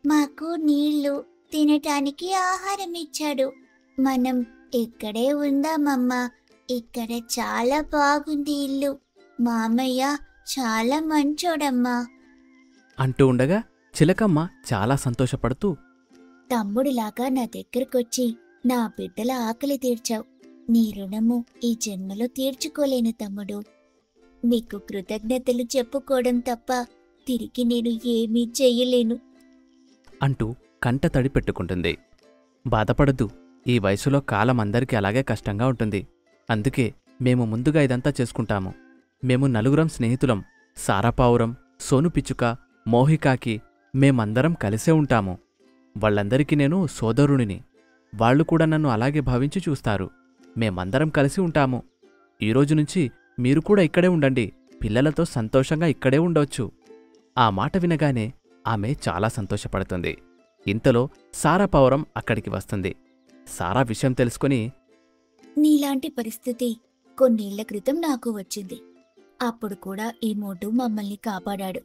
మాకు నీళ్లు, తినటానికి ఆహారం ఇచ్చాడు. మనం ఇక్కడే ఉందామమ్మా. ఇక్కడ చాలా బాగుంది ఇల్లు. మామయ్య చాలా మంచోడమ్మా. అంటూ ఉండగా చిలకమ్మ చాలా సంతోషపడుతూ, తమ్ముడిలాగా నా దగ్గరకొచ్చి నా బిడ్డల ఆకలి తీర్చావు. నీ రుణము ఈ జన్మలో తీర్చుకోలేను తమ్ముడు. నీకు కృతజ్ఞతలు చెప్పుకోవడం తప్ప తిరిగి నేను ఏమీ చెయ్యలేను. అంటూ కంట తడి పెట్టుకుంటుంది. బాధపడద్దు, ఈ వయసులో కాలం అందరికీ అలాగే కష్టంగా ఉంటుంది. అందుకే మేము ముందుగా ఇదంతా చేసుకుంటాము. మేము నలుగురం స్నేహితులం. సారాపావురం, సోనుపిచ్చుక, మోహికాకి మేమందరం కలిసే ఉంటాము. వాళ్ళందరికీ నేను సోదరునిని. వాళ్లు కూడా నన్ను అలాగే భావించి చూస్తారు. మేమందరం కలిసి ఉంటాము. ఈరోజు నుంచి మీరు కూడా ఇక్కడే ఉండండి. పిల్లలతో సంతోషంగా ఇక్కడే ఉండొచ్చు. ఆ మాట వినగానే ఆమె చాలా సంతోషపడుతుంది. ఇంతలో సారాపావురం అక్కడికి వస్తుంది. సారా విషయం తెలుసుకుని, నీలాంటి పరిస్థితి కొన్నేళ్ల క్రితం నాకు వచ్చింది. అప్పుడు కూడా ఈ మోటు మమ్మల్ని కాపాడాడు.